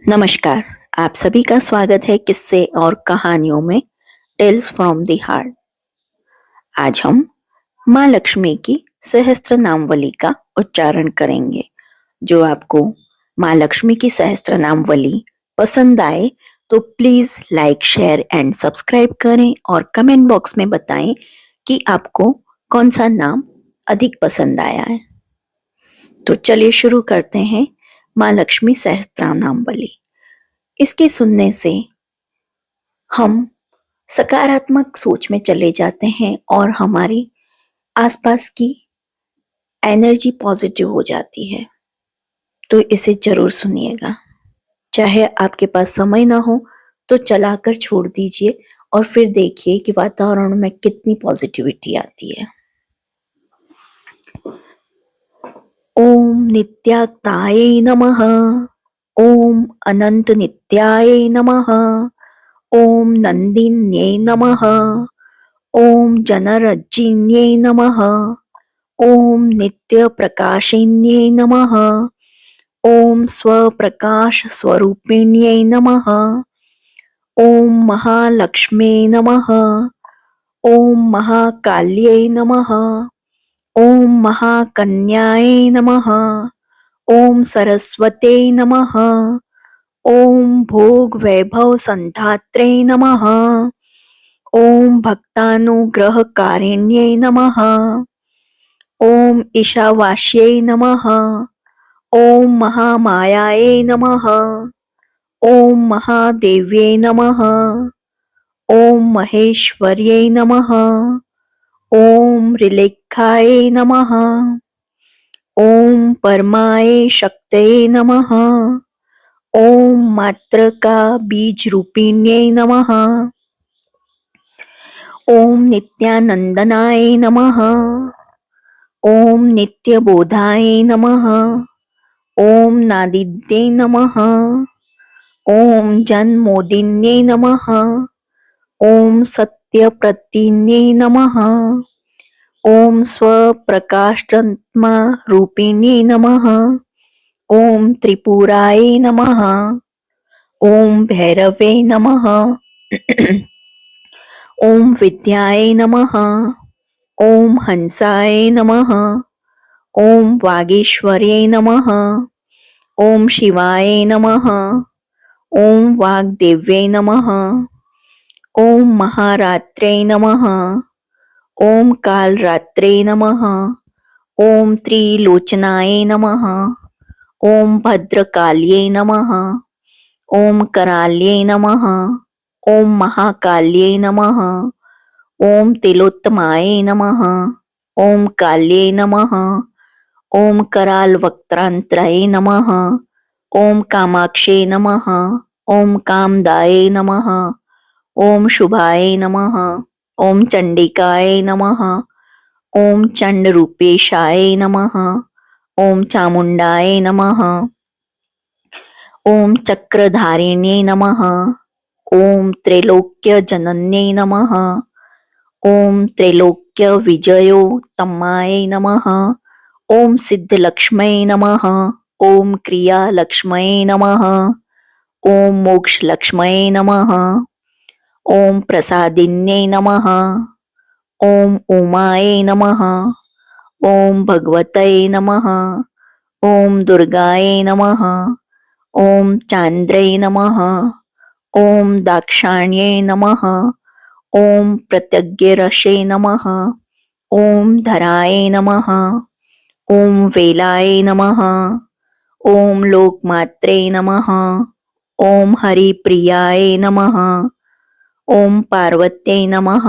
नमस्कार। आप सभी का स्वागत है किस्से और कहानियों में टेल्स फ्रॉम द हार्ट। आज हम माँ लक्ष्मी की सहस्त्र नामवली का उच्चारण करेंगे। जो आपको माँ लक्ष्मी की सहस्त्र नामवली पसंद आए तो please like, share and subscribe करें और कमेंट बॉक्स में बताएं कि आपको कौन सा नाम अधिक पसंद आया है। तो चलिए शुरू करते हैं माँ लक्ष्मी सहस्त्र नामवली। इसके सुनने से हम सकारात्मक सोच में चले जाते हैं और हमारी आसपास की एनर्जी पॉजिटिव हो जाती है। तो इसे जरूर सुनिएगा। चाहे आपके पास समय ना हो तो चलाकर छोड़ दीजिए और फिर देखिए कि वातावरण में कितनी पॉजिटिविटी आती है। ओम नित्याक्ताये नमः। ओम अनंत नित्याय नमः। ओम नंदिन्ये नमः। ओम जनरज्जिन्ये नमः। ओम नित्य प्रकाशिन्ये नमः। ओम स्वप्रकाश स्वरूपिण्ये नमः। ओम महालक्ष्मे नमः। ओम महाकाल्ये नमः। ओम महाकन्याये नमः। ओम सरस्वते नमः। ओम भोग वैभव संधात्रे नमः। ओम भक्तानुग्रहकारिण्ये नमः। ओम ईशावास्यै नमः। ओम महामायायै नमः। ओम महादेव्यै नमः। ओम महेश्वर्यै नमः। ओम ऋलेखायै नमः। ओम परमाय शक्तये नमः। ओम मात्रका बीज रूपिण्यै नमः। ओम नित्यानंदनाय नमः। ओम नित्यबोधाय नमः। ओम नादिद्ये नमः। ओम जन्मोदिन्ये नमः। ओम सत्यप्रतिन्ये नमः। ओम स्वप्रकाशात्मा रूपिणे नमः। ओम त्रिपुराय नमः। ओम भैरवे नमः। ओम विद्याय नमः। ओम हंसाय नमः। ओम वागीश्वर्ये नमः। ओम शिवाय नमः। ओम वाग्देव्ये नमः। ओम महारात्रे नमः। ओम कालरात्रे नमः। ओम त्रिलोचनाय नमः। ओम भद्रकाल्ये नमः। ओम कराल्ये नमः। ओम महाकाल्ये नमः। ओम तिलोत्तमाय नमः। ओम काल्ये नमः। ओम करालवक्त्रांतराय नमः। ओम कामाक्षे नमः। ओम कामदाय नमः। ओम शुभाय नमः। ओम चंडिकाय नमः। ओम चंडरूपेशाय नमः। ओम चामुंडाय नमः। ओम चक्रधारिण्ये नमः। ओम त्रैलोक्यजनन्ये नमः। ओम त्रैलोक्य विजयोत्तमाय नमः। ओम सिद्धलक्ष्म्यै नमः। ओम क्रियालक्ष्म्यै नमः। ओम मोक्षलक्ष्म्यै नमः। ओम प्रसादिन्ये नमः। ओम उमाय नमः। ओम भगवतये नमः। ओम दुर्गाय नमः। ओम चांद्रे नमः। ओम दाक्षाण्ये नमः। ओम प्रत्यग्यरसे नमः। ओम धराय नमः। ओम वेलाय नमः। ओम लोकमात्रे नमः। ओम हरिप्रियाय नमः। ओम पार्वत्यै नमः।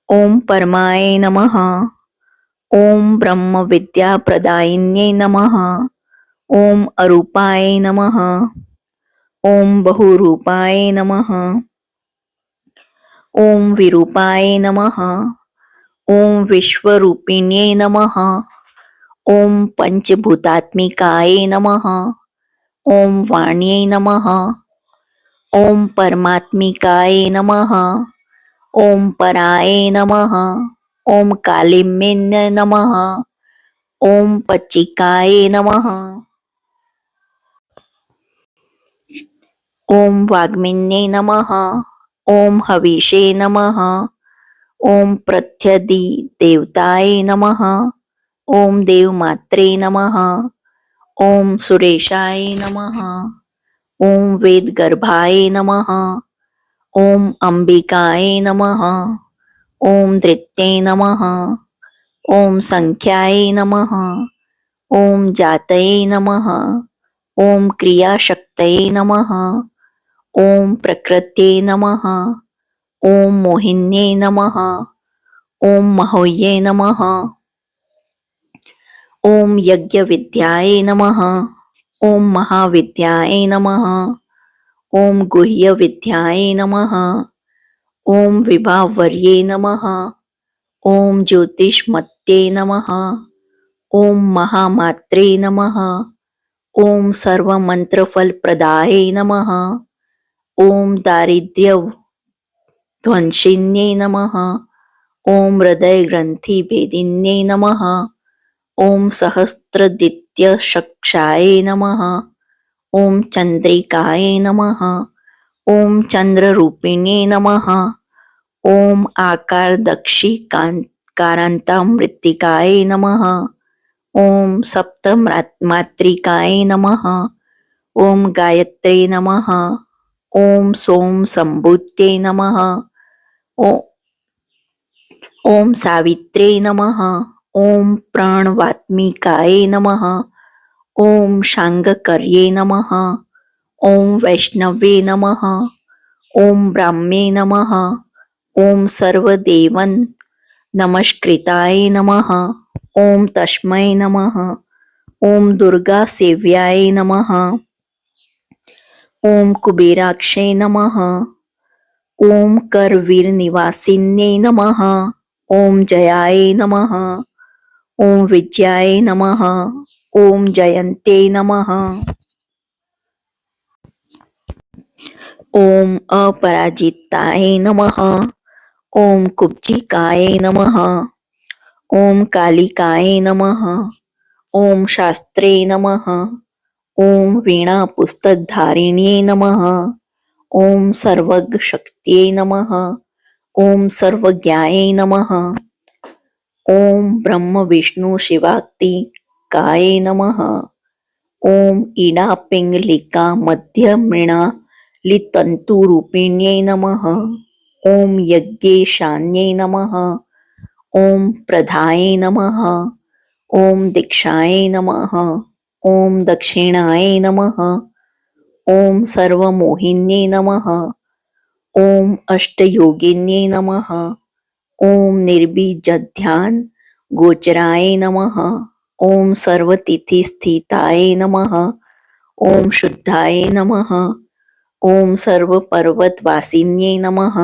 ओम परमाय नमः। ओम ब्रह्म विद्याप्रदायिन्ये नमः। ओम अरूपाय नमः। ओम बहुरूपाय नमः। ओम विरूपाय नमः। ओम विश्वरूपिण्ये नमः। ओम पंचभूतात्मिकाय नमः। ओम वाण्यै नमः। ओम परमात्मिकाय नमः। ओम पराय नमः। ओम कालिम्ये नमः। ओम पच्चिकाय नमः। ॐ वाग्मिन्ये नमः। ॐ हविषे नमः। ॐ प्रत्यधि देवताय नमः। ॐ देवमात्रे नमः। ॐ सुरेशाय नमः। ॐ वेदगर्भाय नमः। ॐ अंबिकाय नमः। ॐ धृत्ये नमः। ॐ संख्याय नमः। ॐ जातये नमः। ॐ क्रियाशक्तये नमः। ॐ प्रकृत्ये नमः। ॐ मोहिन्ये नमः। ॐ महोये नमः। ॐ यज्ञविद्याय नमः। ॐ महाविद्याय नमः। ॐ गुह्यविद्याय नमः। ॐ विभावर्ये नमः। ॐ ज्योतिष्मत्ये नमः। ॐ महामात्रे नमः। ॐ सर्वमन्त्रफलप्रदाय नमः। ॐ दारिद्र्यध्वंसिन्ये नमः। ॐ हृदयग्रन्थिभेदिन्ये नमः। ॐ सहस्रदित्यशक्षाय नमः। ॐ चन्द्रिकाय नमः। ॐ चन्द्ररूपिणे नमः। ॐ आकारदक्षिकारान्तामृत्तिकाय नमः। ॐ सप्तमात्रिकाय नमः। ॐ गायत्रे नमः। ॐ सोम सम्भूत्यै नमः। ॐ सावित्रे नमः। ॐ प्राणवात्मिकाय नमः। ॐ शाङ्गकर्ये नमः। ॐ वैष्णवे नमः। ॐ ब्राह्मे नमः। ॐ सर्वदेवन नमस्कृताय नमः। ॐ तस्मै नमः। ॐ दुर्गासेव्याय नमः। ॐ कुबेराक्षे नमः। ॐ करवीरनिवासिन्ये नमः। ॐ जयाय नमः। ॐ विजयाय नमः। ॐ जयन्ते नमः। ॐ अपराजिताय नमः। ॐ कुब्जिकाय नमः। ॐ कालिकाय नमः। ॐ शास्त्रे नमः। ॐ वीणापुस्तकधारिण्ये नमः। ॐ सर्वज्ञशक्त्यै नमः। ॐ सर्वज्ञाय नमः। ॐ ब्रह्मविष्णुशिवात्मिकाय नमः। ॐ इडापिङ्गलिकामध्यमृणालितन्तुरूपिण्यै नमः। ॐ यज्ञेशान्यै नमः। ॐ प्रधाय नमः। ॐ दीक्षाय नमः। ॐ दक्षिणाय नमः। ॐ सर्वमोहिन्ये नमः। ॐ अष्टयोगिन्ये नमः। ॐ निर्बीजध्यान गोचराय नमः। ॐ सर्वतिथिस्थिताय नमः। ॐ शुद्धाय नमः। ॐ सर्वपर्वतवासिन्ये नमः।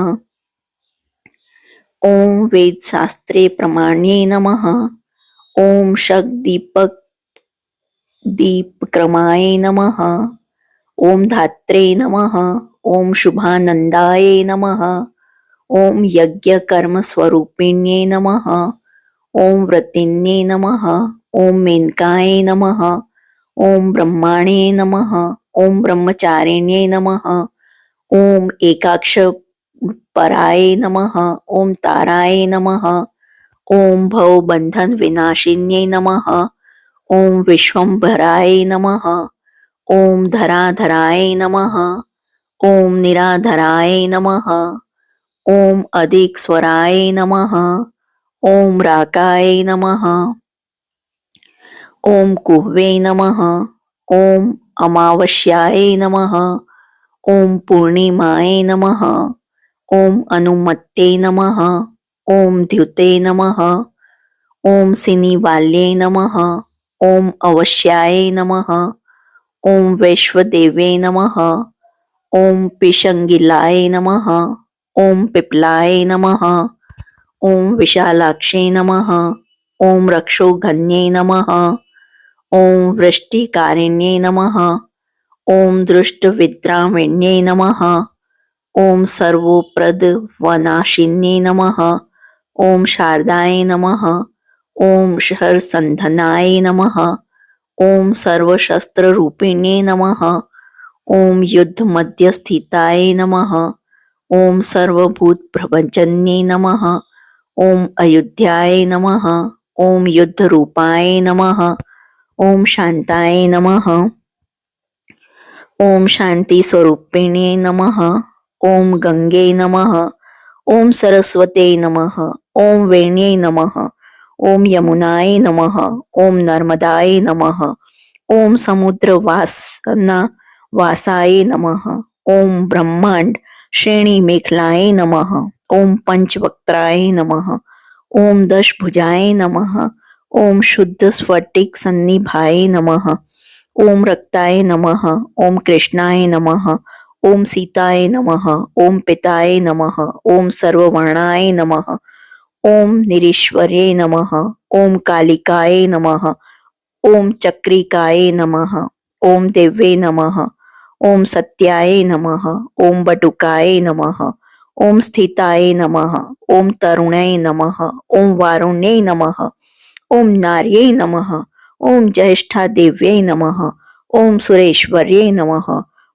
ॐ वेदशास्त्रे प्रमाण्ये नमः। ॐ शक्दीपक्रमाय नमः। ॐ धात्रे नमः। ॐ शुभानन्दाय नमः। ॐ यज्ञकर्मस्वरूपिण्ये नमः। ॐ व्रतिन्ये नमः। ॐ मेनकाय नमः। ॐ ब्रह्माणे नमः। ॐ ब्रह्मचारिण्ये नमः। ॐ एकाक्षपराय नमः। ॐ ताराय नमः। ॐ भवबन्धनविनाशिन्ये नमः। ॐ विश्वम्भराय नमः। ॐ धराधराय नमः। ॐ निराधराय नमः। ॐ अधिकस्वराय नमः। ॐ राकाय नमः। ॐ कुह्वे नमः। ॐ अमावास्याय नमः। ॐ पूर्णिमाय नमः। ॐ अनुमत्ते नमः। ॐ द्युते नमः। ॐ सिनिवाल्ये नमः। ॐ अवस्याय नमः। ॐ वैश्वदेवे नमः। ॐ पिशङ्गिलाय नमः। ॐ पिप्लाय नमः। ॐ विशालाक्षे नमः। ॐ रक्षोघ्ने नमः। ॐ वृष्टिकारिण्ये नमः। ॐ दृष्टविद्राविण्ये नमः। ॐ सर्वोपद्रवनाशिन्ये नमः। ॐ शारदाय नमः। ॐ हरसन्धनाय नमः। ॐ सर्वशस्त्ररूपिणे नमः। ओम युद्ध मध्य स्थिताय नमः। ओम सर्वभूत प्रभंजन्ये नमः। ओम अयोध्याय नमः। ओम युद्ध रूपाय नमः। ओम शांताय नमः। ओम शांति स्वरूपिणे नमः। ओम गंगे नमः। ओम सरस्वते नमः। ओम वेण्ये नमः। ओम यमुनाय नमः। ओम नर्मदाय नमः। ओम समुद्र वासाय नमः। ओम ब्रह्मांड श्रेणी मेखलाय नमः। ओम पंचवक्त्राय नमः। ओम दशभुजाय नमः। ओम शुद्ध स्फटिक सन्निभाय नमः। ओम रक्ताय नमः। ओम कृष्णाय नमः। ओम सीताय नमः। ओम पिताय नमः। ओम सर्ववर्णाय नमः। ओम निरीश्वर्ये नमः। ओम कालिकाय नमः। ओम चक्रिकाय नमः। ओम दिव्ये नमः। ओम सत्याय नमः। ओम बटुकाय नमः। ओम स्थिताय नमः। ओम तरुणाय नमः। ओम वारुण्ये नमः। ओम नार्ये नमः। ओम ज्येष्ठा देव्यै नमः। ओम सुरेश्वर्ये नमः।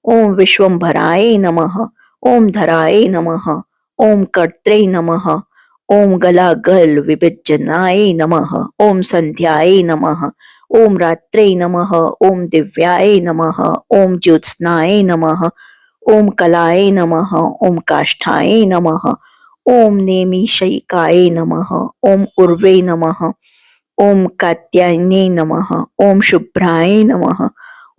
ओम विश्वंभराय नमः। ओम धराय नमः। ओम कर्त्रे नमः। ओम गलागल विभिज्जनाय नमः। ओम संध्याय नमः। ओम रात्रे नमः। ओम दिव्याय नमः। ओम ज्योत्स्नाय नमः। ओम कलाय नमः। ओम काष्ठाय नमः। ओम नेमिषयिकाय नमः। ओम उर्वे नमः। ओम कात्यायने नमः। ओम शुभ्राय नमः।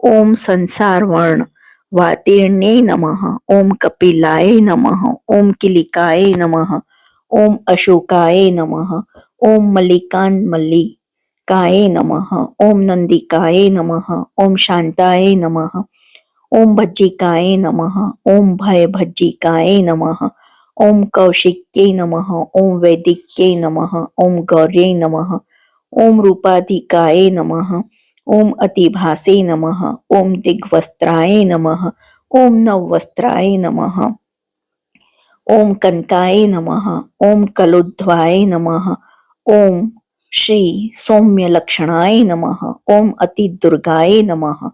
ओम संसारवर्ण वातीर्णे नमः। ओम कपिलाय नमः। ओम किलिकाय नमः। ओम अशोकाय नमः। ओम मल्लिकाय नमः। ओम नंदिकाय नमः। ओम शांताय नमः। ओम भज्जिकाय नमः। ओम भयभज्जिकाय नमः। ओम कौशिक्ये नमः। ओम वैदिक्ये नमः। ओम गौर्ये नमः। ओम रूपाधिकाय नमः। ओम अतिभासे नमः। ओम दिग्वस्त्राय नमः। ओम नववस्त्राय नमः। ओम कनकाय नमः। ओम कलोद्ध्वाय नमः। ओम श्री सौम्य लक्षणाय नमः। ओम अति दुर्गाय नमः।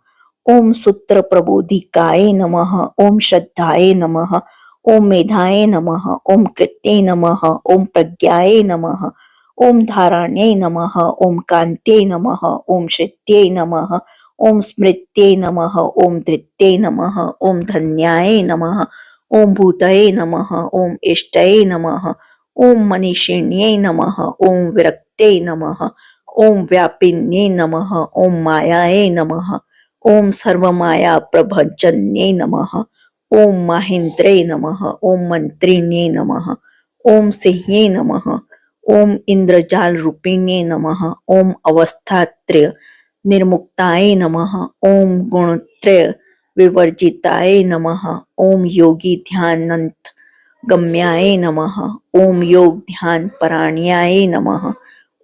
ओम सूत्र प्रबोधिकाय नमः। ओम श्रद्धाय नमः। ओम मेधाय नमः। ओम कृत्ये नमः। ओम प्रज्ञाय नमः। ओम धारण्ये नमः। ओम कान्त्ये नमः। ओम श्रित्ये नमः। ओम स्मृत्ये नमः। ओम धृत्ये नमः। ओम धन्याय नमः। ओम भूतये नमः। ओम इष्टये नमः। ओम मनीषिण्ये नमः। ओम विरक्त्ये नमः। ओम व्यापिन्ये नमः। ओम मायाये नमः। ओम सर्वमाया प्रभंजन्ये नमः। ओम माहेन्द्रे नमः। ओम मंत्रिण्ये नमः। ओम सिंह्ये नमः। ओम इंद्रजाल रूपिण्ये नमः। ओम अवस्थात्रय निर्मुक्ताय नमः। ओम गुणत्रय विवर्जिताय नमः। ओम योगी ध्यानंत गम्याय नमः। ओम योग ध्यान पराण्याय नमः।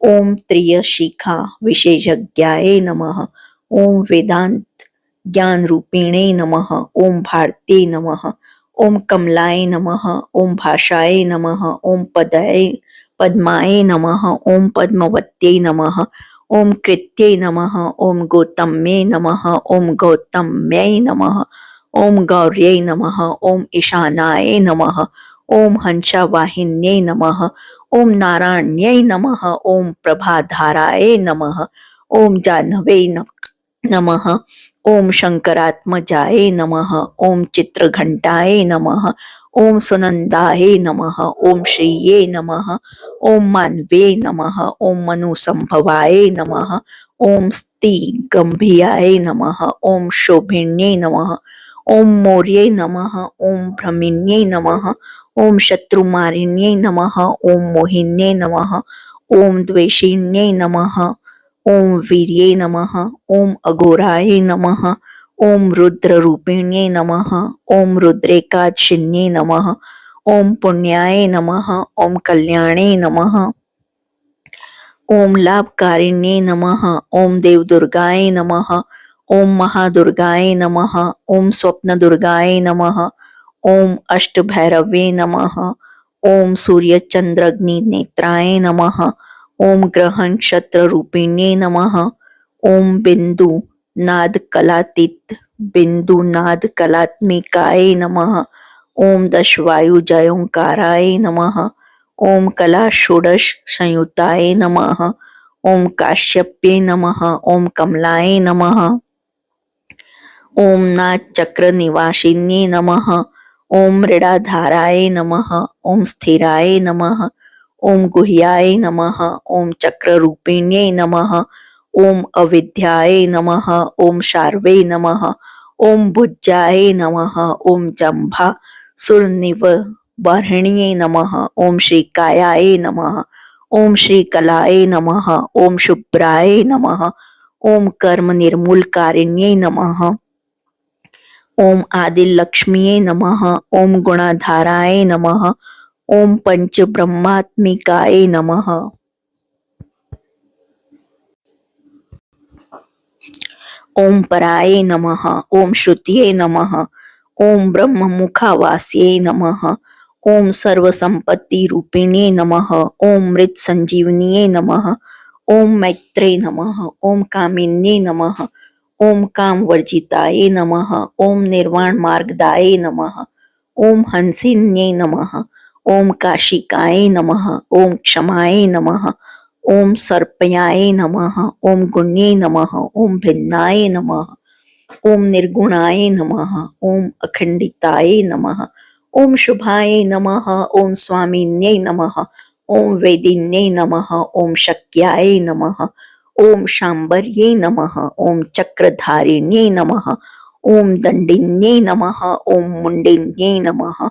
ओम त्रियशिखा विशेषज्ञाय नमः। ओम वेदांत ज्ञान रूपिणे नमः। ओम भारती नमः। ओम कमलाय नमः। ओम भाषाय नमः। ओम पद्माय नमः। ओम पद्मवत्यै नमः। ओम कृत्ये नमः। ओम गौतम्ये नमः। ओम गौतम्यै नमः। ओम गौर्यै नमः। ओम ईशानाय नमः। ओम हंसावाहिन्यै नमः। ओम नारायण्यै नमः। ओम प्रभाधाराय नमः। ओम जाह्नवे नमः। ओम शंकरात्मजाय नमः। ओम चित्रघंटाय नमः। ओम सुनंदाय नमः। ओम श्रीये नमः। ओम मानवे नमः। ओम मनुसंभवाय नमः। ओम स्ति गंभीराय नमः। ओम शोभिन्ये नमः। ओम मौर्ये नमः। ओम भ्रमिन्ये नमः। ओम शत्रुमारिण्ये नमः। ओम मोहिन्ये नमः। ओम द्वेषिण्ये नमः। ओम वीर्ये नमः। ओम अघोराय नमः। ओम रुद्र रूपिण्ये नमः। ओम रुद्रेकाचिन्ये नमः। ओम पुण्याय नमः। ओम कल्याणे नमः। ओम लाभकारिण्ये नमः। ओम देवदुर्गाय नमः। ओम महादुर्गाय नमः। ओम स्वप्नदुर्गाय नमः। ओम अष्टभैरवे नमः। ओम सूर्य चंद्रग्नि नेत्राय नमः। ओम ग्रह नक्षत्र रूपिण्ये नमः। ओम बिंदु नाद कलातीत बिंदुनाद कलात्मिकाय नमः। ओम दशवायुजयोंकाराय नमः। ओम कला षोडश संयुताय नमः। ओम काश्यप्ये नमः। ओम कमलाय नमः। ओम नाथ चक्र निवासिन्ये नमः। ओम मृडाधाराय नमः। ओम स्थिराय नमः। ओम गुह्याय नमः। ओम चक्र रूपिण्ये नमः। ओम अविद्याय नमः। ओम शार्वे नमः। ओम भुज्याय नमः। ओम जंभा सुरनिवबर्हिण्ये नमः। ओम श्रीकायाय नमः। ओम श्रीकलाय नमः। ओम शुभ्राय नमः। ओम कर्म निर्मूलकारिण्ये नमः। ओम आदिलक्ष्मीये नमः। ओम गुणाधाराय नमः। ओम पंचब्रह्मात्मिकाय नमः। ओम पराय नमः। ओम श्रुतिये नमः। ओम ब्रह्ममुखावास्ये नमः। ओम सर्वसंपत्ति रूपिणे नमः। ओम मृत संजीवनिये नमः। ओम मैत्रे नमः। ओम कामिन्ये नमः। ओम काम वर्जिताय नमः। ओम निर्वाण मार्गदाय नमः। ओम हंसिन्ये नमः। ओम काशिकाय नमः। ओम क्षमाय नमः। ओम सर्पयाय नमः। ओम गुण्ये नमः। ओम भिन्नाय नमः। ओम निर्गुणाय नमः। ओम अखंडिताय नमः। ओम शुभाय नमः। ओम स्वामिन्ये नमः। ओम वेदिन्ये नमः। ओम शक्याय नमः। ओम शांबर्ये नमः। ओम चक्रधारिण्ये नमः। ओम दंडिन्ये नमः। ओम मुंडिन्ये नमः।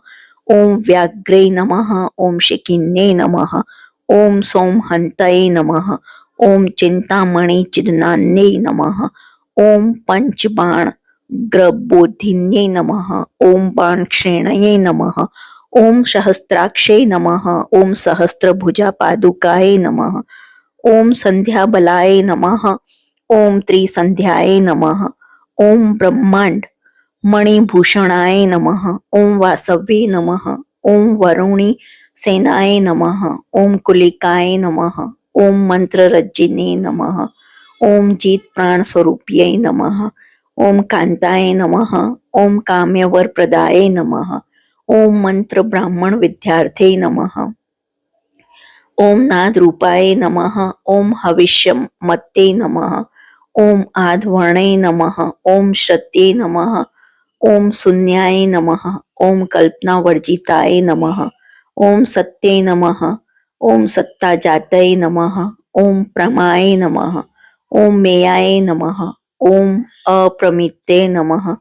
ओम व्याघ्रे नमः। ओम शिखिन्ये नमः। ओम सोमहंतये नमः। ओम चिंतामणि चिदनान्ये नमः। ओम पंचबाण ग्रबोधिन्ये नमः। ओम बाणक्षेणये नमः। ओम सहस्त्राक्षे नमः। ओम सहस्त्रभुजा पादुकाय नमः। ओम संध्याबलाय नमः। ओम त्रिसंध्याय नमः। ओम ब्रह्मांड मणिभूषणाय नमः। ओम वासवे नमः। ओम वरुणी सेनाय नमः। ओम कुलिकाय नमः। ओम मंत्ररज्जिने नमः। ओम जीत प्राण स्वरूप्यै नमः। ओम कांताय नमः। ओम काम्यवर प्रदाय नमः। ओम मंत्र ब्राह्मण विद्यार्थे नमः। ओम नाद रूपाय नमः। ओम हविष्य मत्ते नमः। ओम आधवर्णे नमः। ओम श्रत्ये नमः। ओम शून्याय नमः। ओम कल्पना वर्जिताय नमः। ओम सत्ये नमः। ओम सत्ताजातये नमः। ओम प्रमाय नमः। ओम मेयाय नमः। ओम अप्रमिते नमः।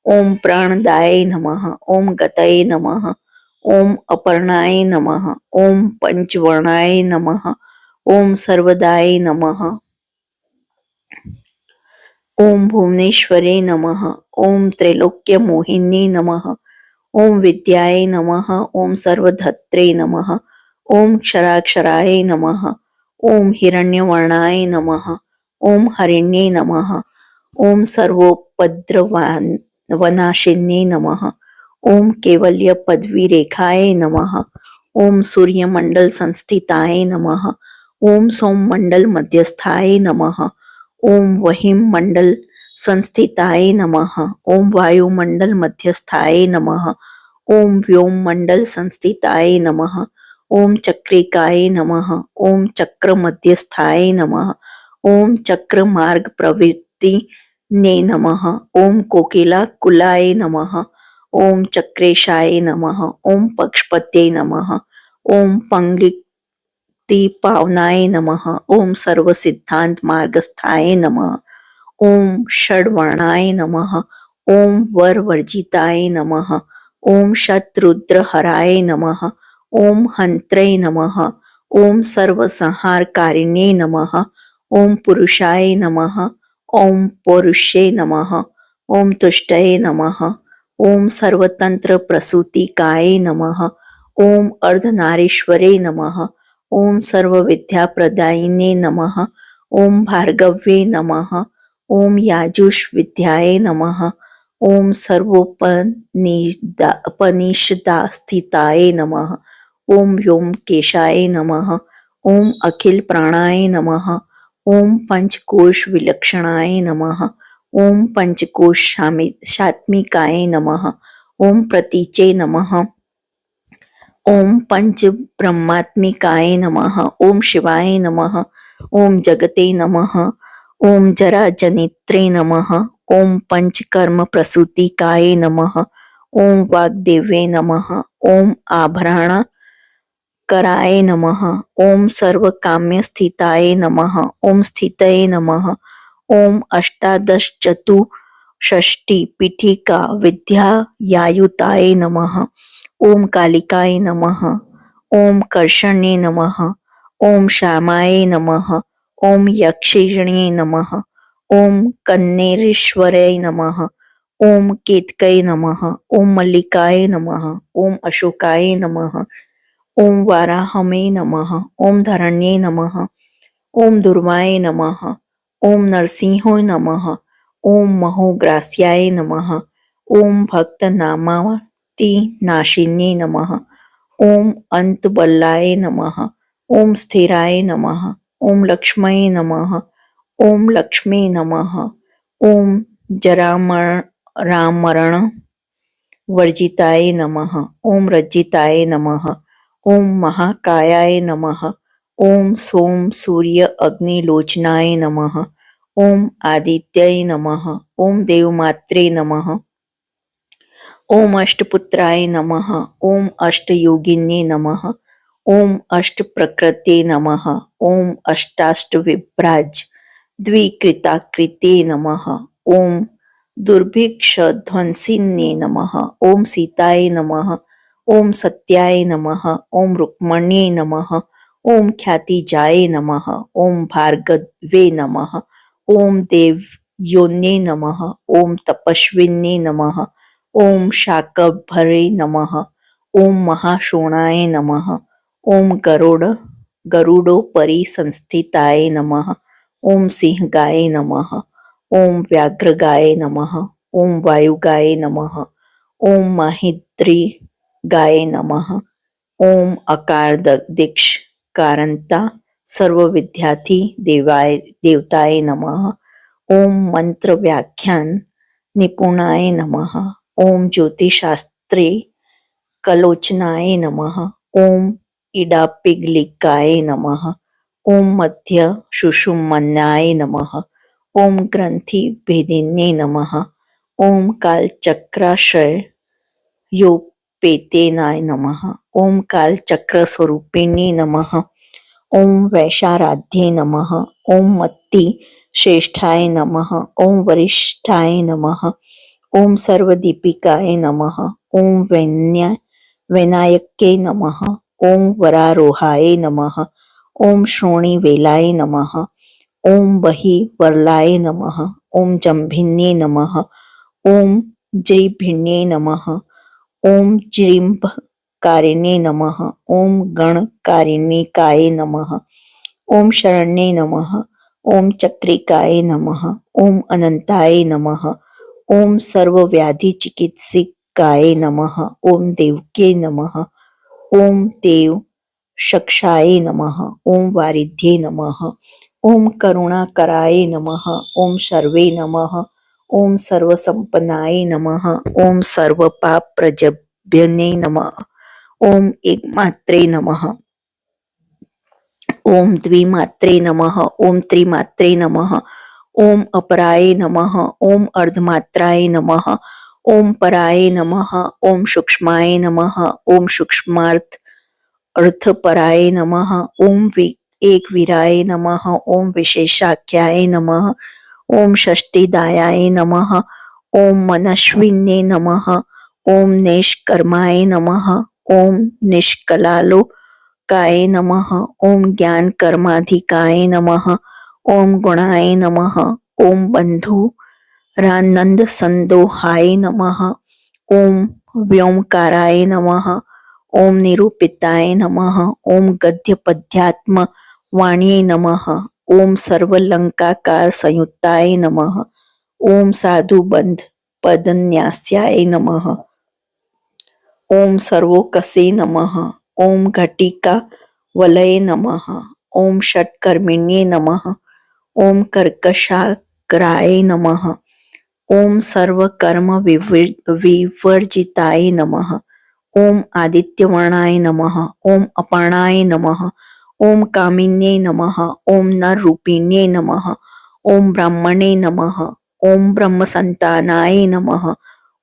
ओम प्राणदाय नमः। ओम गतये नमः। ओम अपर्णाय नमः। ओम पंचवर्णाय नमः। ओम सर्वदाय नमः। ओम भुवनेश्वरे नमः। ओम त्रैलोक्य मोहिनी नमः। ओम विद्याय नमः। ओम सर्वधत्रे नमः। ओम क्षराक्षराय नमः। ओम हिरण्यवर्णाय नमः। ओम हरिण्ये नमः। ओम सर्वोपद्रवनाशिन्ये नमः। ओम केवल्य पदवी रेखाय नमः। ओम सूर्यमंडल संस्थिताय नमः। ओम सोममंडल मध्यस्थाय नमः। ओम वहिम मंडल संस्थिताय नमः। ओम वायुमंडल मध्यस्थाय नमः। ओम व्योम मंडल संस्थिताय नमः। ओम चक्रिकाय नमः। ओम चक्र मध्यस्थाय नमः। ओम चक्र मार्ग प्रवृत्ति ने नमः। ओम कोकिला कुलाय नमः। ओम चक्रेशाय नमः। ओम पक्षपत्ये नमः। ओम पंक्ति पावनाय नमः। ओम सर्व सिद्धांत मार्गस्थाय नमः। ओम षड्वर्णाय नमः। ओम वरवर्जिताय नमः। ओम शत्रुद्रहराय नमः। ओम हंत्रे नमः। ओम सर्वसंहारकारिण्ये नमः। ओम पुरुषाय नमः। ओम पौरुषे नमः। ओम तुष्टये नमः। ओम सर्वतंत्र प्रसूतिकाय नमः। ओम अर्धनारीश्वरे नमः। ओम सर्वविद्याप्रदायिने नमः। ओम भार्गव्ये नमः। ओम याजुष विद्याय नमः। ओम सर्वोपनिषदास्थिताय नमः। ओम व्योमकेशाय नमः। ओम अखिल प्राणाय नमः। ओम पंचकोश विलक्षणाय नमः। ओम पंचकोशात्मिकाय नमः। ओम प्रतीचे नमः। ओम पंच ब्रह्मात्मिकाय नमः। ओम शिवाय नमः। ओम जगते नमः। ओम जरा जनित्रे नमः। ओम पंचकर्म प्रसूतिकाय नमः। ओम वाग्देव्ये नमः। ओम आभरण कराय नमः। ओम सर्वकाम्य स्थिताय नमः। ओम स्थितये नमः। ओम अष्टादश चतुष्षष्टि पीठिका विद्यायायुताय नमः। ओम कालिकाय नमः। ओम कर्षणे नमः। ओम श्यामाय नमः। ओम यक्षिणे नमः। ओम कन्नेरेश्वराय नमः। ओम केतकय नमः। ओम मल्लिकाय नमः। ओम अशोकाय नमः। ओम वाराहमे नमः। ओम धरण्ये नमः। ओम दुर्वाय नमः। ओम नरसिंहाय नमः। ओम महोग्रास्याय नमः। ओम भक्तनामावती नाशिन्ये नमः। ओम अंतबल्लाय नमः। ओम स्थिराय नमः। ओम लक्ष्मये नमः। ओम लक्ष्मी नमः। ओम जरामरण वर्जिताय नमः। ओम रज्जिताय नमः। ओम महाकायाय नमः। ओम सोम सूर्य अग्निलोचनाय नमः। ओम आदित्याय नमः। ओम देवमात्रे नमः। ओम अष्टपुत्राय नमः। ओम अष्टयोगिन्ये नमः। ओम अष्टप्रकृते नमः। ओम अष्टाष्टविभ्राज द्विकृताकृते नमः। ओम दुर्भिक्षध्वंसिन्ये नमः। ओम सीताय नमः। ओम सत्याय नमः। ओम रुक्मण्ये नमः। ओम ख्यातिजाय नमः। ओम भार्गवे नमः। ओम देवयोन्ये नमः। ओम तपस्विन्ये नमः। ओम शाकंभरे नमः। ओम महाशोणाय नमः। ओम गरुडोपरि संस्थिताय नमः। ओम सिंहगाय नमः। ओम व्याघ्रगाय नमः। ओम वायुगाय नमः। ओम महिद्रीगाय नमः। ओम अकारदीक्ष कारंता सर्वविद्यार्थी देवताय नमः। ओम मंत्र व्याख्यान निपुणाय नमः। ओम ज्योतिषशास्त्रे कलोचनाय नमः। ओम इडापिगलिकाय नमः। ओम मध्य सुषुम्नाय नमः। ओम ग्रंथि भेदिन्ये नमः। ओम कालचक्राशय योपेतेनाय नमः। ओम कालचक्र स्वरूपिणे नमः। ओम वैशाराध्ये नमः। ओम मत्ति श्रेष्ठाय नमः। ओम वरिष्ठाय नमः। ओम सर्वदीपिकाय नमः। ओम वैनायक्ये नमः। ओम वरारोहाय नमः। ओम श्रोणीवेलाय नमः। ओम बहिवरलाय नमः। ओम जम्भिन्ये नमः। ओम ज्रीभिन्ये नमः। ओम जृंभकारिणे नमः। ओम गणकारिणिकाय नमः। ओम शरण्ये नमः। ओम चक्रिकाय नमः। ओम अनंताय नमः। ओम सर्वव्याधि चिकित्सिकाय नमः। ओम देवके नमः। ओम देव शक्षाय नमः। ओम वारिध्ये नमः। ओम करुणाकराय नमः। ओम सर्वे नमः। ओम सर्वसंपन्नाय नमः। ओम सर्वपापप्रजभ्यने नमः। ओम एकमात्रे नमः। ओम द्विमात्रे नमः। ओम त्रिमात्रे नमः। ओम अपराय नमः। ओम अर्धमात्राय नमः। ओम पराय नमः। ओम सूक्ष्माय नमः। ओम सूक्ष्मार्थ अर्थपराय नमः। ओम एक वीराय नमः। ओम विशेषाख्याय नमः। ओम षष्टिदायाय नमः। ओम मनस्विन्ये नमः। ओम निष्कर्माय नमः। ओम निष्कलालोकाय नमः। ओम ज्ञान कर्माधिकाय नमः। ओम गुणाय नमः। ओम बंधुरानंद संदोहाय नमः। ओम व्योमकाराय नमः। ओम निरूपिताय नमः। ओम गद्यपद्यात्म वाण्ये नमः। ओम सर्वलंकाकार संयुक्ताय नमः। ओम साधुबंध पदन्यास्याय नमः। ओम सर्वोकसे नमः। ओम घटिका वलये नमः। ओम षट्कर्मिण्ये नमः। ओम कर्कशाग्राय नमः। ओम सर्वकर्म विवर्जिताय नमः। ओम आदित्यवर्णाय नमः। ओम अपर्णाय नमः। ओम कामिन्ये नमः। ओम नररूपिण्ये नमः। ओम ब्राह्मणे नमः। ओम ब्रह्मसंतानाय नमः।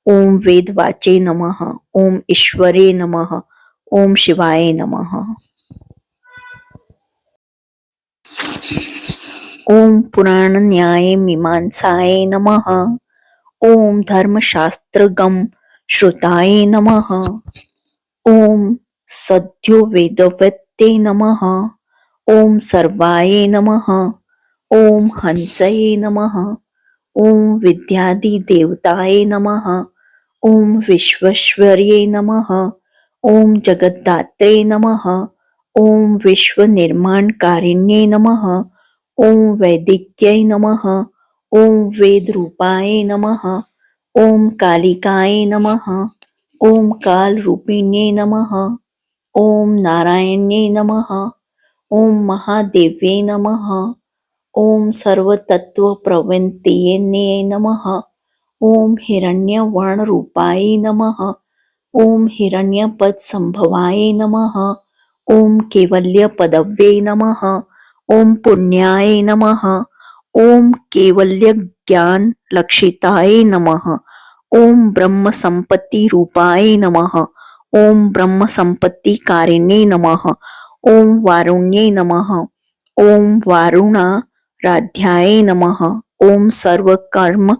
ओम वेदवाचे नमः। ओम ईश्वरे नमः। ओम शिवाय नमः। ओम पुराण न्याय मीमांसाय नमः। ओम धर्मशास्त्रगम श्रुताय नमः। ओम सद्यो वेदवत्ते नमः। ओम सर्वाय नमः। ओम हंसये नमः। ओम विद्यादि देवताय नमः। ओम विश्वेश्वर्ये नमः। ओम जगद्धात्रे नमः। ओम विश्व निर्माणकारिण्ये नमः। ओम वैदिक्यै नमः। ओम वेद रूपाय नमः। ओम कालिकाय नमः। ओम काल रूपिण्ये नमः। ओम नारायण्ये नमः। ओम महादेव्ये नमः। ओम सर्वतत्व प्रवृत्तये नमः। ओम हिरण्यवर्ण रूपाय नमः। ओम हिरण्यपद संभवाय नमः। ओम केवल्य पदव्ये नमः। ओम पुण्याय नमः। ओम केवल्य ज्ञान लक्षिताय नमः। ओम ब्रह्म संपत्ति रूपाय नमः। ओम ब्रह्म संपत्ति कारिणे नमः। ओम वारुण्ये नमः। ओम वारुणाराध्याय नमः। ओम सर्वकर्म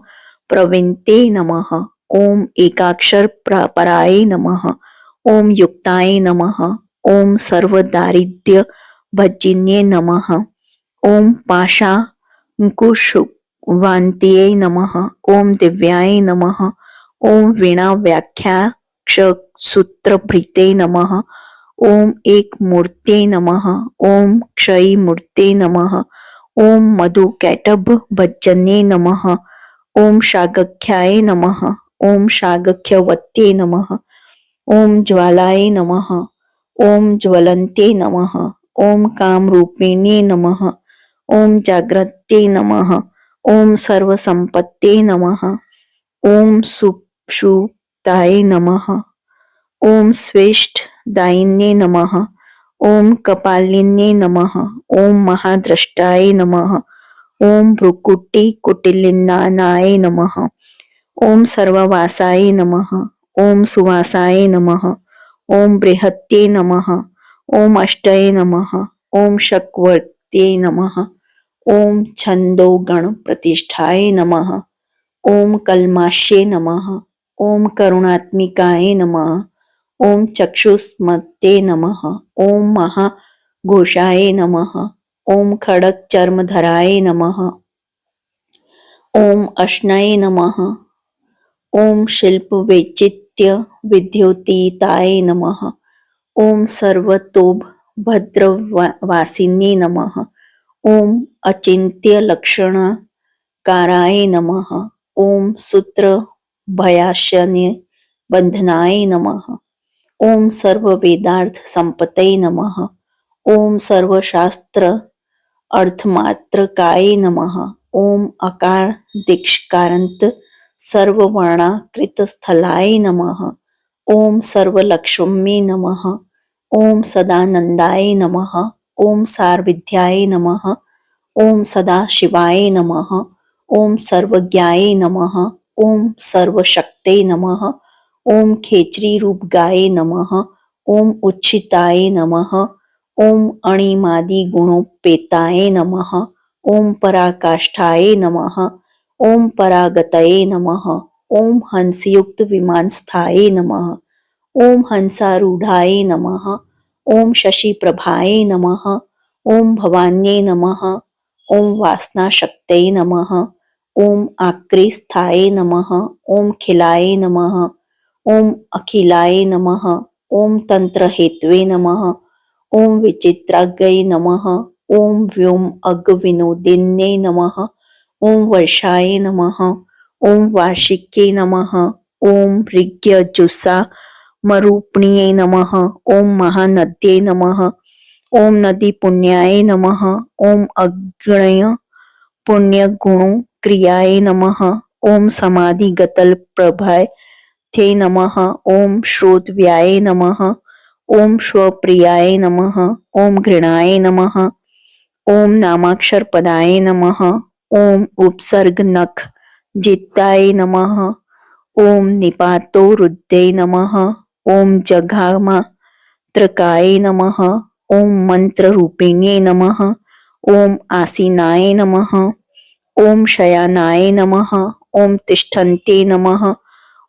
प्रवृत्ते नमः। ओम एकाक्षर पराय नमः। ओम युक्ताय नमः। ओम सर्वदारिद्र्य भजिन्ये नमः। ओम पाशांकुशवान्त्ये नमः। ओम दिव्याय नमः। ओम वीणा व्याख्याक्षसूत्रभृते नमः। ओम एक मूर्ते नमः। ओम क्षयी मूर्ते नमः। ओम मधुकैटभ भजन्ये नमः। ओम शागख्याय नमः। ओम शागख्यवत्ये नमः। ओम ज्वालाय नमः। ओम ज्वलन्ते नमः। ओम कामरूपिण्ये नमः। ओम जाग्रते नमः। ओम सर्वसंपत्ते नमः। ओम सुप्ताय नमः। ओम स्वेष्टदायिन्ये नमः। ओम कपालिन्ये नमः। ओम महाद्रष्टाय नमः। ओम भ्रुकुटी कुटिलिन्नाय नमः। ओम सर्ववासाय नमः। ओम सुवासाय नमः। ओम बृहत्ये नमः। ओम अष्टये नमः। ओम शक्वर्त्ये नमः। ओम छंदो गण प्रतिष्ठाय नमः। ओम कल्माश्ये नमः। ओम करुणात्मिकाय नमः। ओम चक्षुष्मते नमः। ओम महाघोषाय नमः। ओम खड़ग चर्मधराय नमः। ओम अश्नये नमः। ओम शिल्प वैचित्य विद्योतीताय नमः। ओम सर्वतोभ भद्रवासिन्ये नमः। ओम अचिन्त्य लक्षणकाराय नमः। ओम सूत्र भयाशन्य बंधनाय नमः। ओम सर्व वेदार्थ संपतये नमः। ओम सर्वशास्त्र अर्थमात्रकाय नमः। ओम अकार दीक्षकारांत सर्ववर्णाकृतस्थलाय नमः। ओम सर्वलक्ष्मी नमः। ओम सदानंदाय नमः। ओम सारविद्याय नमः। ओम सदाशिवाय नमः। ओम सर्वज्ञाय नमः। ओम सर्वशक्ते नमः। ओम खेचरी रूप गाय नमः। ओम उच्छिताय नमः। ओम अणिमादि गुणोपेताय नमः। ओम पराकाष्ठाय नमः। ओम परागतये नमः। ओम हंसयुक्त विमानस्थाय नमः। ओम हंसारूढ़ाय नमः। ओम शशिप्रभाय नमः। ओम भवान्ये नमः। ओम वासनाशक्तये नमः। ओम आक्रीस्थाय नमः। ओम खिलाय नमः। ओम अखिलाय नमः। ओम तंत्रहेतवे नमः। ओम विचित्राग्यै नमः। ओम व्योम अग्विनोदिन्ये नमः। ओम वर्षाय नमः। ओम वार्षिक्ये नमः। ओम ऋग्यजुषा मरूपिण्ये नमः। ओम महानद्ये नमः। ओम नदी पुण्याय नमः। ओम अग्नय पुण्य गुणो क्रियाय नमः। ओम समाधिगतल प्रभाय थे नमः। ओम श्रोतव्याय नमः। ओम स्वप्रियाय नमः। ओम घृणाय नमः। ओम नामाक्षर पदाय नमः। ओम उपसर्ग नख जित्ताय नमः। ओम निपातो रुद्रे नमः। ओम जघामा त्रकाय नमः। ओम मंत्र रूपिण्ये नमः। ओम आसीनाय नमः। ओम शयानाय नमः। ओम तिष्ठन्ते नमः।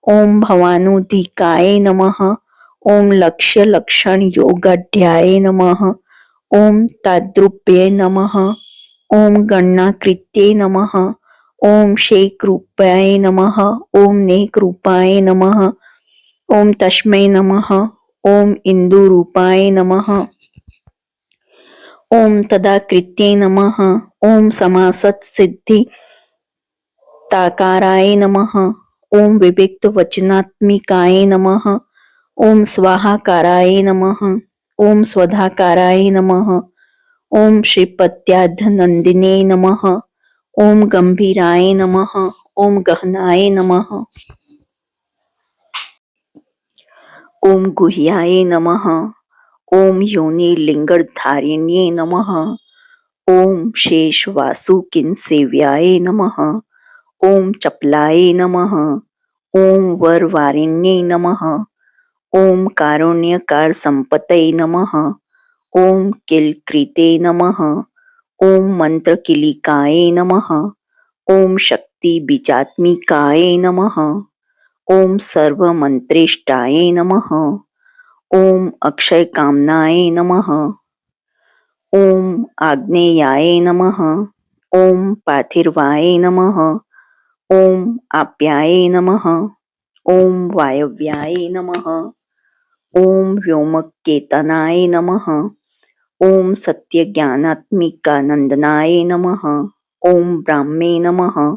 ओम भवानुधिकाय नमः। ओम लक्ष्य लक्षण योगाढ्याय नमः। ओम ताद्रुप्ये नमः। ओम गणनाकृत्ये नमः। ओम शेकरूपाय नमः। ओम नेकरूपाय नमः। ओम तस्मै नमः। ओम इंदुरूपाय नमः। ओम तदाकृत्ये नमः। ओम समासत सिद्धि ताकाराय नमः। ओम विविक्त वचनात्मिकाय नमः। ओम स्वाहाकाराय नमः। ओम स्वधाकाराय नमः। ओम श्रीपत्याधनंदिने नमः। ओम गंभीराय नमः। ओम गहनाय नमः। ओम गुह्याय नमः। ओम योनि लिंगधारिण्ये नमः। ओम शेष वासुकिन सेव्याय नमः। ओम चपलाय नमः। ओम वरवारिण्ये नमः। ओम कारुण्यकार संपतये नमः। ओम किलकृते नमः। ओम मंत्रकिलिकाय नमः। ओम शक्ति बीजात्मिकाय नमः। ओम सर्वमंत्रेष्टाय नमः। ओम अक्षय कामनाय नमः। ओम आग्नेयाय नमः। ओम पार्थिवाय नमः। ओम आप्याय नमः। ओम वायव्याय नमः। ओम व्योमकेतनाय नमः। ओम सत्यज्ञानात्मिकानंदनाय नमः। ओम ब्राह्मे नमः।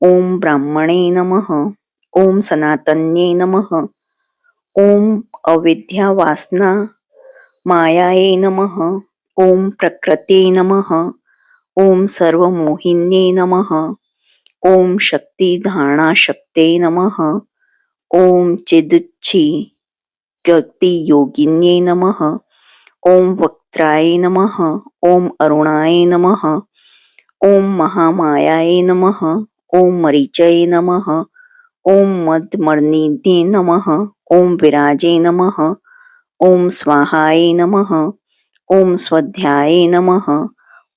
ओम ब्राह्मणे नमः। ओम सनातन्ये नमः। ओम अविद्यावासना मायाय नमः। ओम प्रकृते नमः। ओम सर्वमोहिन्ये नमः। ओम शक्तिधारणा शक्ते नमः। ओम चिदुच्छी गति योगिन्ये नमः। ओम वक्त्राय नमः। ओम अरुणाय नमः। ओम महामायाय नमः। ओम मरीचये नमः। ओम मदमर्निधे नमः। ओम विराजे नमः। ओम स्वाहाय नमः। ओम स्वाध्याय नमः।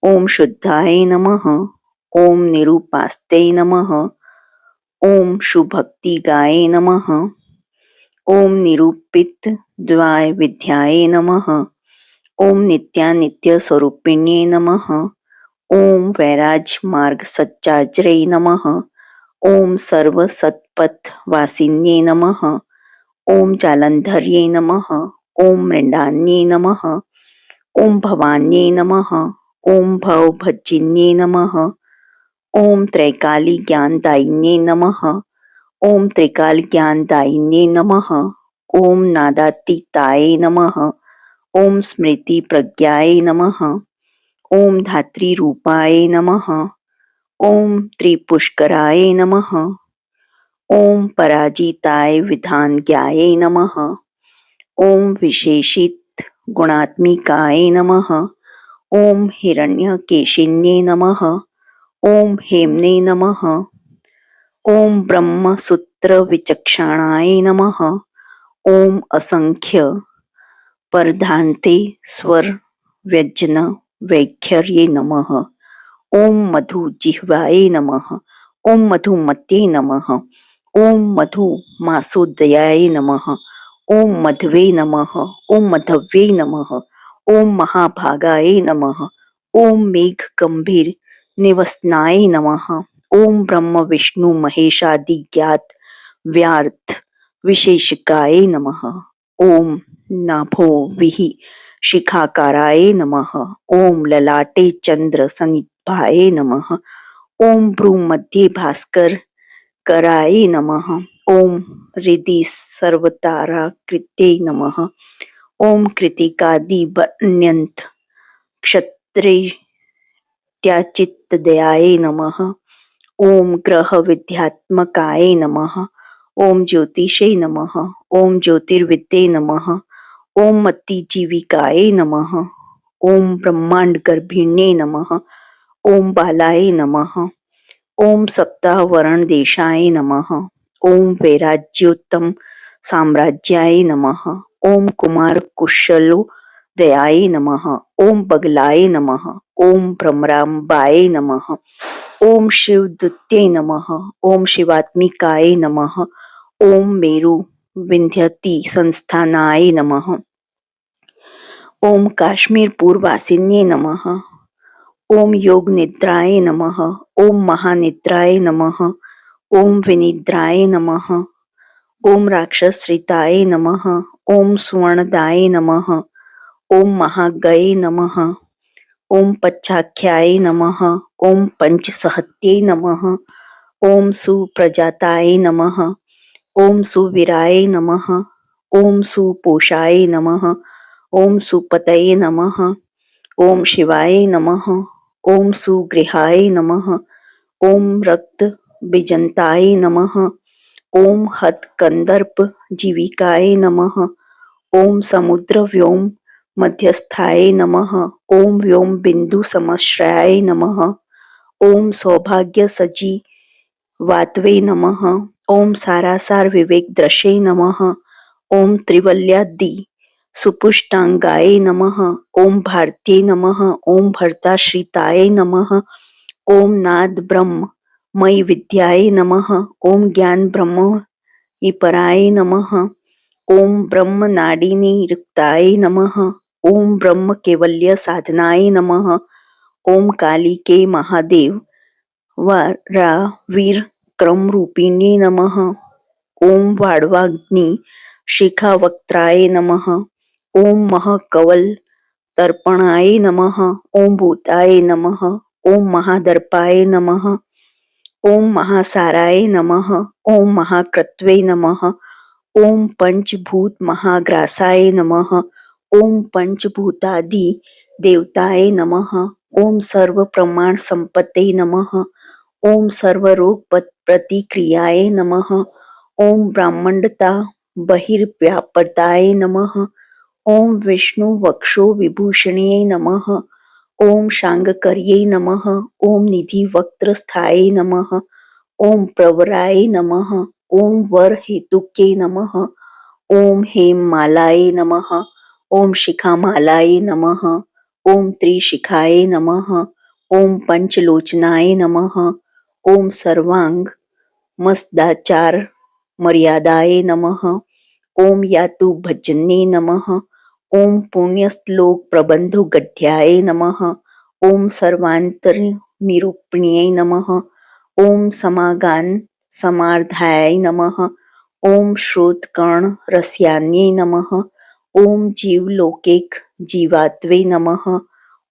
ओम शुद्धाय नमः। ओम निरूपास्ते नमः। ओम सुभक्तिगाय नमः। ओम निरूपित द्वाय विद्याय नमः। ओम नित्यानित्य स्वरूपिण्ये नमः। ओम वैराज मार्ग सच्चाज्रे नमः। ओम सर्व सत्पथ वासिन्ये नमः। ओम जालंधर्ये नमः। ओम मृण्डान्ये नमः। ओम भवान्ये नमः। ओम भवभज्जिन्ये नमः। ओम त्रैकाली ज्ञानदायिन्ये नमः। ओम त्रिकाल ज्ञानदायिन्ये नमः। ओम नादातीताय नमः। ओम स्मृति प्रज्ञाय नमः। ओम धात्री रूपाय नमः। ओम त्रिपुष्कराय नमः। ओम पराजिताय विधानज्ञाय नमः। ओम विशेषित गुणात्मिकाय नमः। ओम हिरण्यकेशिन्ये नमः। ओम हेम्ने नमः। ओम ब्रह्मसूत्र विचक्षणाय नमः। ओम असंख्य परधान्ते स्वर व्यंजन वैखर्ये नमः। ओम मधु जिह्वाय नमः। ओम मधुमत्ये नमः। ओम मधु मासोदयाय नमः। ओम मध्वे नमः। ओम मधव्ये नमः। ओम महाभागाय नमः। ओम मेघ गंभीर निवसनाय नमः। ओम ब्रह्म विष्णु महेशादि ज्ञात व्यार्थ विशेषकाय नमः। ओम नाभो विहि शिखाकाराय नमः। ओम ललाटे चंद्र सन्निभाय नमः। ओम भ्रूमध्ये भास्कर कराय नमः। ओम हृदि सर्वताराकृत्ये नमः। ओम कृतिकादि वर्ण्यंत क्षत्रियाचित्तदयाय नमः। ओम ग्रह विद्यात्मकाय नमः। ओम ज्योतिषे नमः। ओम ज्योतिर्विद्ये नमः। ओम मत्तिजीविकाय नमः। ओम ब्रह्मांड गर्भिण्ये नमः। ओम बालाय नमः। ओम सप्ताहवरण देशाय नमः। ओम वैराज्योत्तम साम्राज्याय नमः। ओम कुमार कुशलो दयाय नमः। ओम बगलाय नमः। ओम भ्रमराम्बाय नमः। ओम शिवदूत्ये नमः। ओम शिवात्मिकाय नमः। ओम मेरु विंध्यति संस्थानाय नमः। ओम काश्मीर पूर्वासिन्ये नमः। ओम योग निद्राय नमः। ओम महानिद्राय नमः। ओम विनिद्राय नमः। ओम राक्षसश्रिताय नमः। ओम सुवर्णदाय नमः। ओम महागये नमः। ओम पच्चाख्याय नमः। ओम पंचसहत्ये नमः। ओम सुप्रजाताय नमः। ओम सुवीराय नमः। ओम सुपोषाय नमः। ओम सुपतये नमः। ओम शिवाय नमः। ओम सुगृहाय नमः। ओम रक्त बीजंताय नमः। ओम हतकंदर्प जीविकाय नमः। ओम समुद्र व्योम मध्यस्थाय नमः। ओम व्योम बिंदु समश्रयाय नमः। ओम सौभाग्य सजी वातवे नमः। ओम सारासार विवेक दृशे नमः। ओम त्रिवल्यादि सुपुष्टांगाय नमः। ओम भारती नमः। ओम भर्ताश्रिताय नमः। ओम नाद ब्रह्म मयि विद्याय नमः। ओम ज्ञान ब्रह्म पराय नमः। ओम ब्रह्म नाडिनी रिक्ताय नमः। ओम ब्रह्म केवल्य साधनाय नमः। ओम कालिके महादेव वीर क्रम रूपिणी नमः। ओम वाड़वाग्नि शिखावक्त्राय नमः। ओम महकवल तर्पणाय नमः। ओम भूताय नमः। ओम महादर्पाय नमः। ओम महासाराय नमः। ओम महाकृत्वे नमः। ओम पंचभूत महाग्रासाय नमः। ओम पंचभूतादि देवताय नमः। ओम सर्व प्रमाण संपत्ते नमः। ओम सर्वरोग प्रतिक्रियाय नमः। ओम ब्राह्मणता बहिर्व्यापताय नमः। ओम विष्णु वक्षो विभूषणे नमः। ओम शांगकर्ये नमः। ओम निधि वक्त्रस्थाय नमः। ओम प्रवराय नमः। ओम वर हेतुके नमः। ओम हेममालाय नमः। ओम शिखामालाय नमः। ओम त्रिशिखाय नमः। ओम पंचलोचनाय नमः। ओम सर्वांग मस्दाचार मर्यादाय नमः। ओम यातु भजन्ये नमः। ओम पुण्यश्लोक प्रबंधु गढ़्याय नमः। ओम सर्वांतर निरूपण्ये नमः। ओम समागान समार्धाय नमः। ओम श्रोतकर्ण रस्यान्ये नमः। ओम जीवलोकेक जीवात्वे नमः।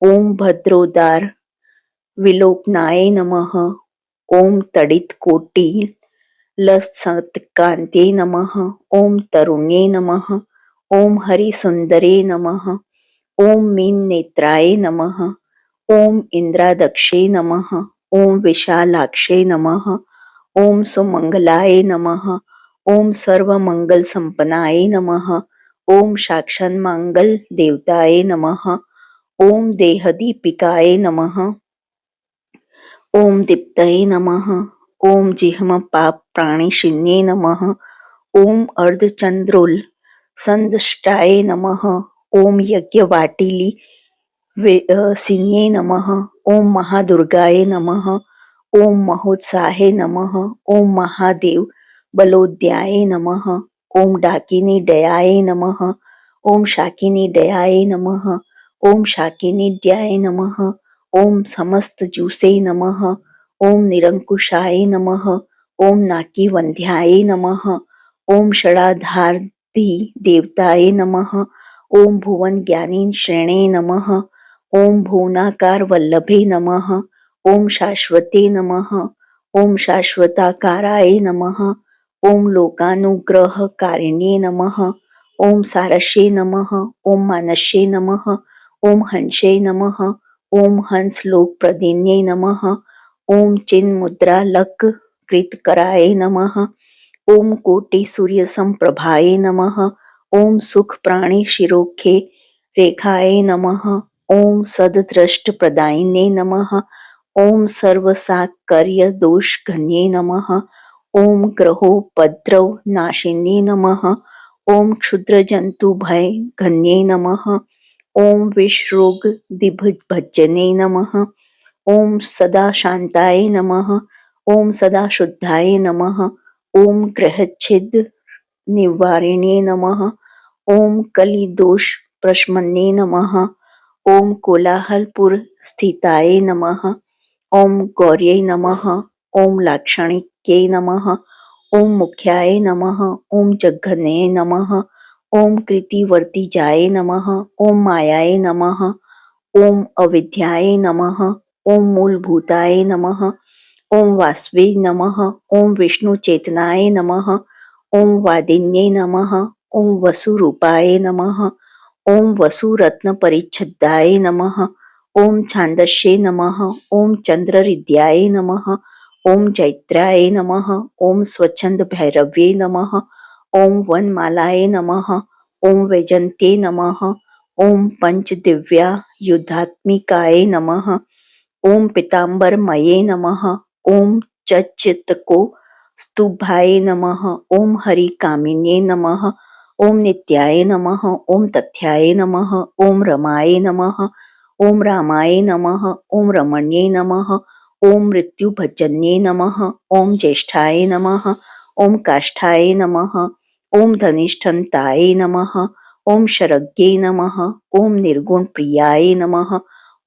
ओम भद्रोदार विलोकनाय नमः। ओम तडित कोटि लसत्कान्ते नमः। ओम तरुण्ये नमः। ओम हरिसुंदरे नमः। ओम मीन नेत्राय नमः। ओम इंद्रादक्षे नमः। ओम विशालाक्षे नमः। ओम सुमंगलाय नमः। ओम सर्वमंगल संपन्नाय नमः। ओम साक्षात् मंगल देवताय नमः। ओम देहदीपिकाय नमः। ओम दीप्तये नमः। ओम जिह्म पाप प्राणिशिन्ये नमः। ओम अर्धचंद्रोल संदष्टाय नमः। ओम यज्ञवाटिली सिन्ये नमः। ओम महादुर्गाय नमः। ओम महोत्साहे नमः। ओम महादेव बलोद्याय नमः। ओम डाकिनी दयाय नमः। ओम शाकिनी दयाय नमः। ओम शाकिनीड्याय नमः। ओम समस्त जूसे नमः। ओम निरंकुशाय नमः। ओम नाकीवंध्याय नमः। ओम षडाधारधि देवताय नमः। ओम भुवन ज्ञानी श्रेणे नमः। ओम भुवनाकार वल्लभे नमः। ओम शाश्वते नमः। ओम शाश्वताकाराय नमः। ओम लोकानुग्रह कारिण्ये नमः। ओम सारस्ये नमः। ओम मानस्ये नमः। ओम हंसे नमः। ओम हंस लोक प्रदिन्ये नमः। ओम चिन्मुद्रालक कृतकराय नमः। ओम कोटि सूर्य संप्रभाय नमः। ओम सुख प्राणी शिरोखे रेखाय नमः। ओम सददृष्ट प्रदायिने नमः। ओम सर्वसाकर्य दोष घन्ये नमः। ओम ग्रहोपद्रव नाशिने नमः। ओम क्षुद्र जंतु भय घन्ये नमः। ओम विषरोग दिग्भजने नमः। ओम सदा शांताय नमः। ओम सदा शुद्धाय नमः। ओम ग्रहच्छिद निवारिणे नमः। ओम कलिदोष प्रशमने नमः। ओम कोलाहलपुर स्थिताय नमः। ओम गौर्यै नमः। ओम लाक्षणिक्यै नमः। ओम मुख्याय नमः। ओम जघन्ये नमः। ओम कृतिवर्तिजाय नमः। ओम मायाय नमः। ओम अविद्याय नमः। ओम मूलभूताय नमः। ओम वासवे नमः। ओम विष्णु चेतनाय नमः। ओम वादिन्ये नमः। ओम वसुरूपाय नमः। ओम वसुरत्न परिच्छदाय नमः। ओम छांदस्ये नमः। ओम चंद्रहृदयाय नमः। ओम जैत्राय नमः। ओम स्वच्छंद भैरव्ये नमः। ओम वनमालाय नमः। ओम वैजंत्ये नमः। ओम पंचदिव्या युद्धात्मिकाय नमः। ओम पीताम्बरमये नमः। ओम चच्चित्को स्तुभाय नमः। ओम हरिकामिन्ये नमः। ओम नित्याय नमः। ओम तथ्याय नमः। ओम रमाय नमः। ओम रामाय नमः। ओम रमण्ये नमः। ओम मृत्युभजन्ये नमः। ओम ज्येष्ठाय नमः। ओम काष्ठाय नमः। ओम धनिष्ठन्ताय नमः। ओम शरज्ञे नमः। ओम निर्गुण प्रियाय नमः।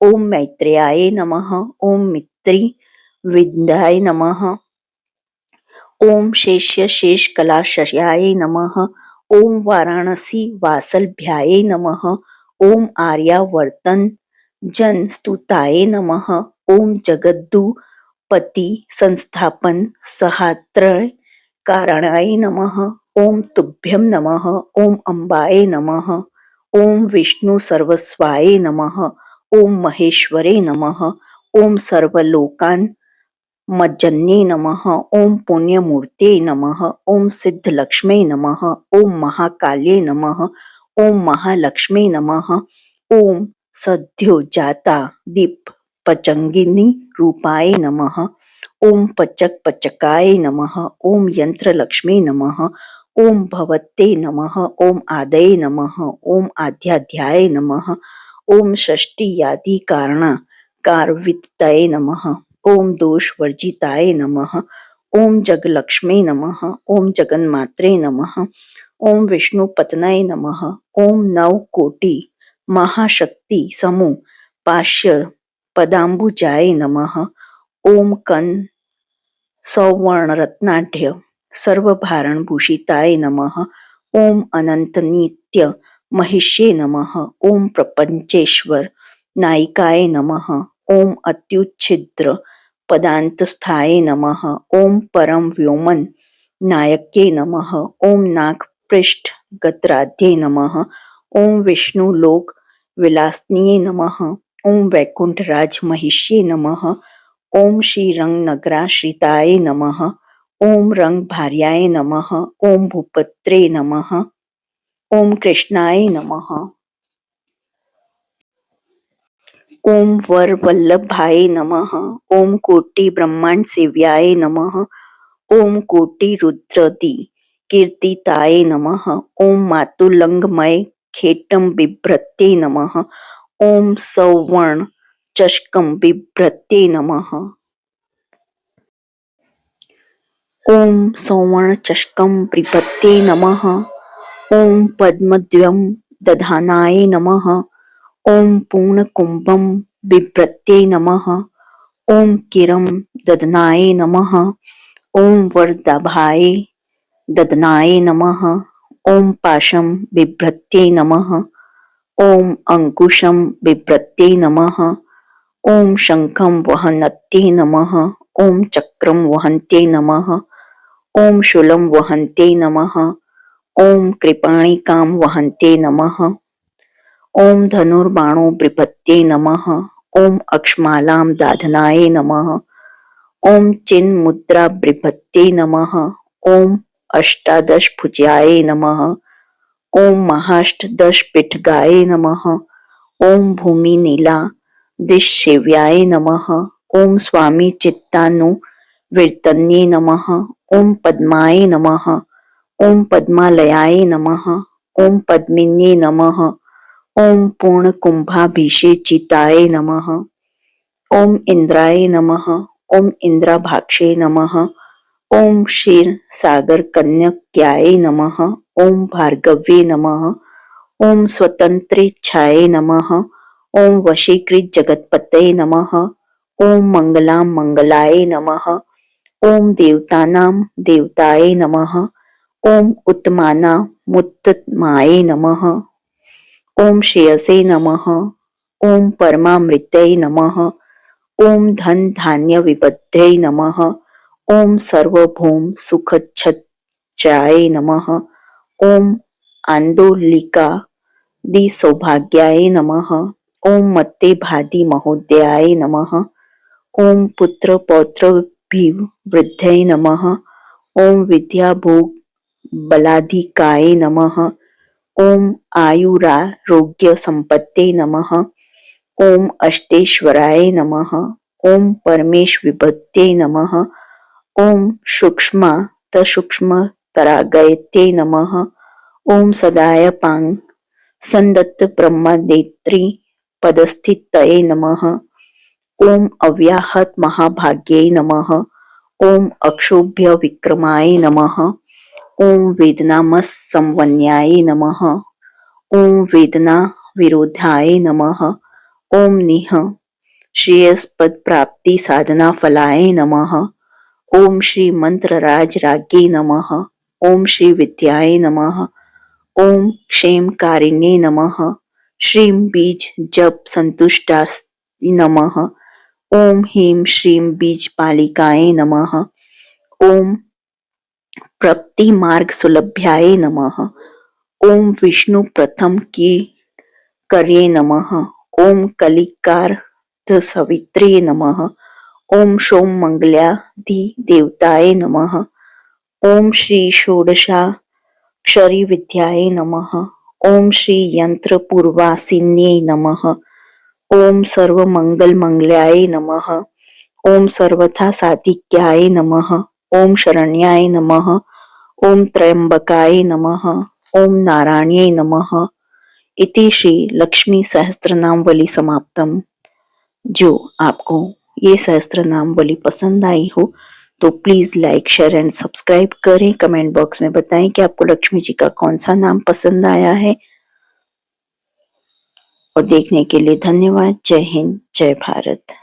ओम मैत्रेयाय नमः। ओम मित्री विद्याय नमः। ओम शेष्य शेष कलाशयाय नमः। ओम वाराणसी वासलभ्याय नमः। ओम आर्यावर्तन जन स्तुताय नमः। ओम जगद्दुपति संस्थापन सहात्रय कारणाय नमः। ओम तुभ्यं नमः। ओम अम्बाय नमः। ओम विष्णु सर्वस्वाय नमः। ओम महेश्वरे नमः। ओम सर्वलोकान् मज्जन्ये नमः। ओम पुण्यमूर्ते नमः। ओम सिद्धलक्ष्मे नमः। ओम महाकाल्ये नमः। ओम महालक्ष्मी नमः। ओम सद्योजाता दीप पचंगिनी रूपाय नमः। ओम पचक पचकाय नमः। ओम यंत्रलक्ष्मी नमः। ओम भवते नमः। ओम आदये नमः। ओम आध्याध्याय नमः। ओम षष्टियादि कारणाकारवित्तये नमः। ओम दोषवर्जिताय नमः। ओम जगलक्ष्मी नमः। ओम जगन्मात्रे नमः। ओम विष्णुपत्नये नमः। ओम नवकोटि महाशक्ति समूह पाश्य पदाम्बुजाय नमः। ओम कन सौवर्णरत्नाढ्य सर्वभारणभूषिताय नमः। ओम अनंत नित्य महिष्ये नमः। ओम प्रपंचेश्वर नायिकाय नमः। ओम अत्युच्छिद्र पदान्तस्थाय नमः। ओम परम व्योमन नायक्ये नमः। ओम नागपृष्ठ गत्राध्ये नमः। ओम विष्णुलोक विलासनिये नमः। ओम वैकुंठराज महिष्ये नमः। ओम श्रीरंगनगराश्रिताय नमः। ओम रंगभार्याय नमः। ओम भूपत्रे नमः। ओम कृष्णाय नमः। ओम वरवल्लभाय नमः। ओम कोटि ब्रह्मांड सेव्याय नमः। ओम कोटि रुद्रदि कीर्तिताय नमः। ओम मातुलंगमय खेटम बिभ्रते नमः। ओम सौवर्ण चषकम बिभ्रते नमः। ओम सौवर्ण चषकम बिभ्रते नमः। ओम पद्मद्वयं दधानाय नमः। ओम पूर्णकुंभं बिभ्रते नमः। ओम किरं ददनाय नमः। ओम वरदाभाय ददनाय नमः। ओम पाशं बिभ्रते नमः। ओम अंकुशं बिभ्रते नमः। ओम शंखं वहन्ते नमः। ओम चक्रं वहन्ते नमः। ओम शूलं वहन्ते नमः। ओम कृपाणिकां वहन्ते नमः। ओम धनुर्बाणो बिभ्रते नमः। ओम अक्षमालां दाधनाय नमः। ओम चिन्मुद्रा बृहत्यै नमः। ओम अष्टादश भुजाय नमः। ओम महाष्टदश पिठगाय नमः। ओम भूमि नीला दिशेव्याय नमः। ओम स्वामी चित्तानुवर्तन्ये नमः। ओम पद्माय नमः। ओम पद्मालयाय नमः। ओम पद्मिन्ये नमः। ओम पूर्ण कुंभाभिषेचिताय नमः। ओम इंद्राय नमः। ओम इंद्राभाक्षे नमः। ओम क्षीर सागर कन्यक्याय नमः। ओम भार्गव्ये नमः। ओम स्वतंत्रेच्छाय नमः। ओम वशीकृत जगतपतये नमः। ओम मंगलां मंगलाय नमः। ओम देवतानां देवताय नमः। ओम उत्तमानामुत्तमाय नमः। ओम श्रेयसे नमः। ओम परमामृतये नमः। ओम धन धान्य विपद्ये नमः। ओम सर्वभौम सुखच्छत्राय नमः। ओम आंदोलिका दि सौभाग्याय नमः। ओम मत्ते भादि महोदयाय नमः। ओम पुत्र पौत्र वृद्धये नमः। ओम विद्या भोग बलाधिकाय नमः। ओम आयुरारोग्य संपत्ते नमः। ओम अष्टेश्वराय नमः। ओम परमेश विभत्ते नमः। ओम सूक्ष्मात सूक्ष्मतरागयते नमः। ओम सदायपांग संदत्त ब्रह्मनेत्री पदस्थितये नमः। ओम अव्याहत महाभाग्ये नमः। ओम अक्षोभ्य विक्रमाय नमः। ओम वेदनामस संवन्याय नमः। ओम वेदना विरोधाय नमः। ओम निह श्रेयस्पद प्राप्ति साधना फलाय नमः। ओम श्री मंत्र राज राज्ञे नमः। ओम श्री विद्याय नमः। ओम क्षेम कारिण्ये नमः। श्रीं बीज जप संतुष्टाय नमः। ओम ह्रीं श्रीं बीज पालिकाय नमः। ओम प्रप्ति मार्ग सुलभ्याय नमः। ओम विष्णु प्रथम की कर्ये नमः। ओम कलिकार सवित्रे नमः। ओम सोम मंगलाधि देवताय नमः। ओम श्री षोडशाक्षरी विद्याय नमः। ओम श्री यंत्र पूर्वासिन्ये नमः। ओम सर्व मंगल मंगलाय नमः। ओम सर्वथा साधिक्याय नमः। ओम शरण्याय नमः। ओम त्र्यंबकाय नमः। ओम नारायणाय नमः। इति श्री लक्ष्मी सहस्त्रनामवली समाप्तम। जो आपको ये सहस्त्रनामवली पसंद आई हो तो please like share and subscribe करें। कमेंट बॉक्स में बताएं कि आपको लक्ष्मी जी का कौन सा नाम पसंद आया है। और देखने के लिए धन्यवाद। जय हिंद, जय भारत।